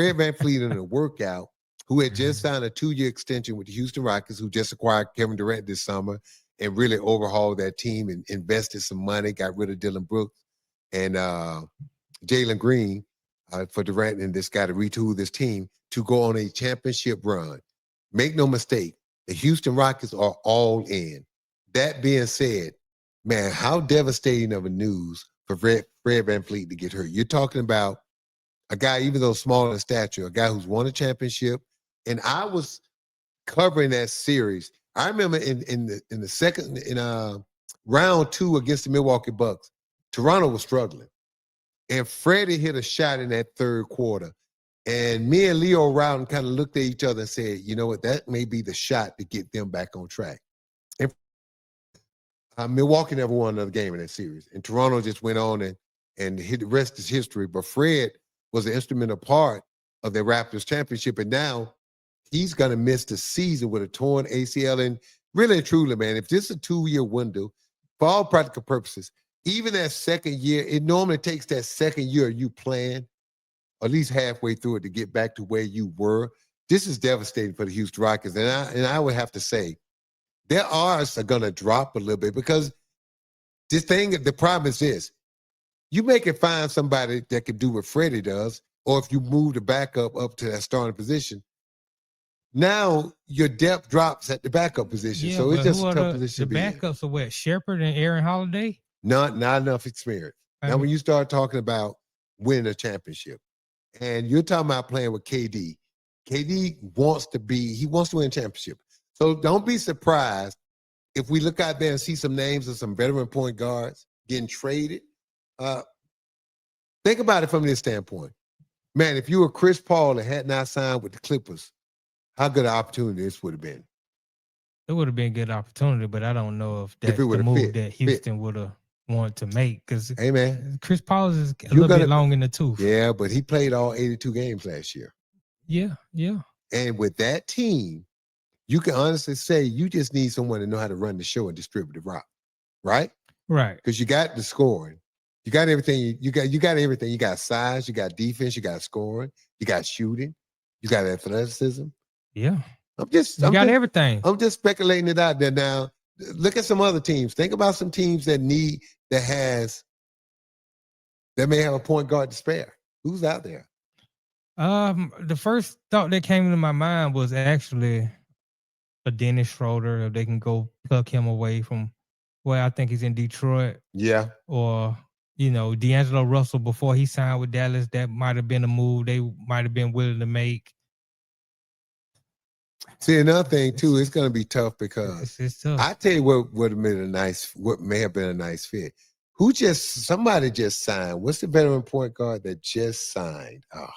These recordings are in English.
Fred Van Vleet in a workout, who had just signed a 2-year extension with the Houston Rockets, who just acquired Kevin Durant this summer and really overhauled that team and invested some money, got rid of Dylan Brooks and Jalen Green for Durant and this guy to retool this team to go on a championship run. Make no mistake, the Houston Rockets are all in. That being said, man, how devastating of a news for Fred Van Vleet to get hurt. You're talking about a guy, even though small in stature, a guy who's won a championship. And I was covering that series. I remember in the second round 2 against the Milwaukee Bucks, Toronto was struggling. And Freddie hit a shot in that third quarter. And me and Leo Rowden kind of looked at each other and said, you know what, that may be the shot to get them back on track. And Milwaukee never won another game in that series. And Toronto just went on and hit the rest is history. But Fred was an instrumental part of the Raptors championship. And now he's going to miss the season with a torn ACL. And really and truly, man, if this is a 2-year window, for all practical purposes, even that second year, it normally takes that second year you playing, at least halfway through it, to get back to where you were. This is devastating for the Houston Rockets. And I would have to say, their odds are going to drop a little bit because the problem is this. You make it find somebody that can do what Freddie does, or if you move the backup up to that starting position, now your depth drops at the backup position. Yeah, so it's just a tough position to be in. The backups are what, Shepherd and Aaron Holiday? Not enough experience. Now, when you start talking about winning a championship, and you're talking about playing with KD wants to win a championship. So don't be surprised if we look out there and see some names of some veteran point guards getting traded. Think about it from this standpoint. Man, if you were Chris Paul and had not signed with the Clippers, how good an opportunity this would have been. It would have been a good opportunity, but I don't know if that's the move that Houston would have wanted to make. Because hey, man, Chris Paul is a little bit long in the tooth. Yeah, but he played all 82 games last year. Yeah. And with that team, you can honestly say you just need someone to know how to run the show and distribute the rock, right? Right. Because you got the scoring. You got everything. You got everything. You got size. You got defense. You got scoring. You got shooting. You got athleticism. Yeah. You got everything. I'm just speculating it out there now. Look at some other teams. Think about some teams that may have a point guard to spare. Who's out there? The first thought that came into my mind was actually a Dennis Schroeder. If they can go pluck him away from where I think he's in Detroit. Yeah. Or D'Angelo Russell before he signed with Dallas, that might have been a move they might have been willing to make. See, another thing too, it's going to be tough because it's tough. I tell you what may have been a nice fit. Somebody just signed. What's the veteran point guard that just signed? Oh,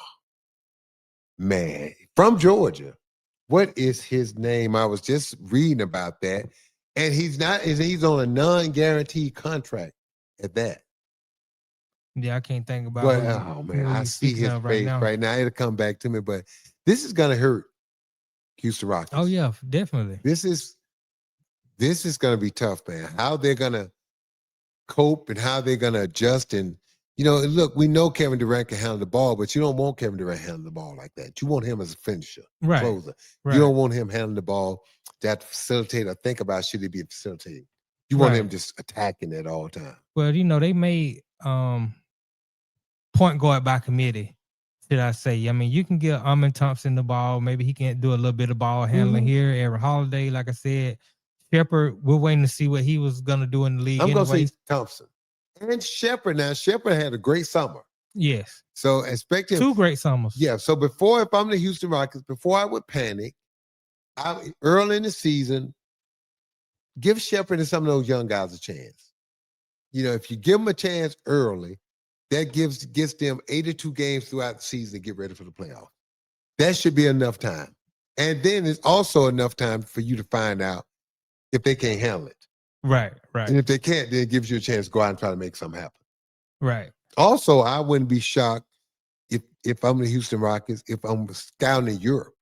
man, from Georgia. What is his name? I was just reading about that, and he's on a non-guaranteed contract at that. Yeah, I can't think about it. Oh man, I see his face right now. It'll come back to me, but this is going to hurt Houston Rockets. Oh yeah, definitely. This is going to be tough, man. How they're going to cope and how they're going to adjust. And look, we know Kevin Durant can handle the ball, but you don't want Kevin Durant handling the ball like that. You want him as a finisher, closer. Right. You don't want him handling the ball that facilitate or think about should he be facilitating. You want him just attacking at all times. Well, they made point guard by committee, should I say. I mean, you can get Amin Thompson the ball. Maybe he can do a little bit of ball handling here. Aaron Holiday, like I said. Shepherd, we're waiting to see what he was going to do in the league. I'm going to say Thompson. And Shepherd. Now, Shepherd had a great summer. Yes. So expect him. 2 great summers. Yeah. So if I'm the Houston Rockets, before I would panic, early in the season, give Shepherd and some of those young guys a chance. If you give them a chance early, that gets them 82 games throughout the season to get ready for the playoffs. That should be enough time. And then it's also enough time for you to find out if they can't handle it. Right. And if they can't, then it gives you a chance to go out and try to make something happen. Right. Also, I wouldn't be shocked if I'm the Houston Rockets, if I'm scouting in Europe.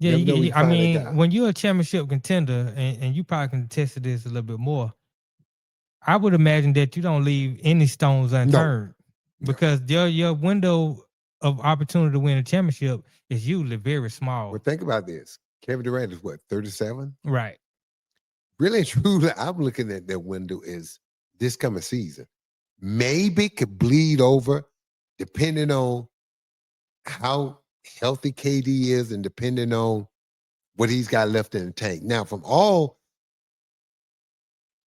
Yeah, I mean, when you're a championship contender, and you probably can attest to this a little bit more, I would imagine that you don't leave any stones unturned because your window of opportunity to win a championship is usually very small. Well, think about this. Kevin Durant is what, 37? Right. Really and truly, I'm looking at that window is this coming season. Maybe could bleed over depending on how healthy KD is and depending on what he's got left in the tank. Now, from all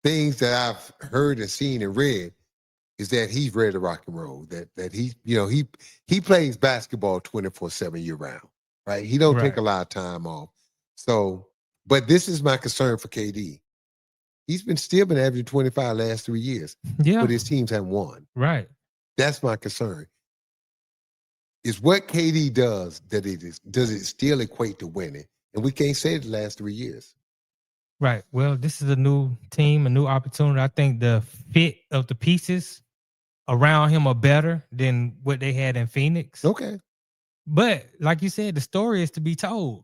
things that I've heard and seen and read, is that he's ready to rock and roll. That he plays basketball 24/7 year round, right? He don't take a lot of time off. So, but this is my concern for KD. He's still been averaging 25 last 3 years. Yeah. But his teams haven't won. Right. That's my concern. Is what KD does does it still equate to winning? And we can't say the last 3 years. Right. Well, this is a new team, a new opportunity. I think the fit of the pieces around him are better than what they had in Phoenix. Okay. But like you said, the story is to be told.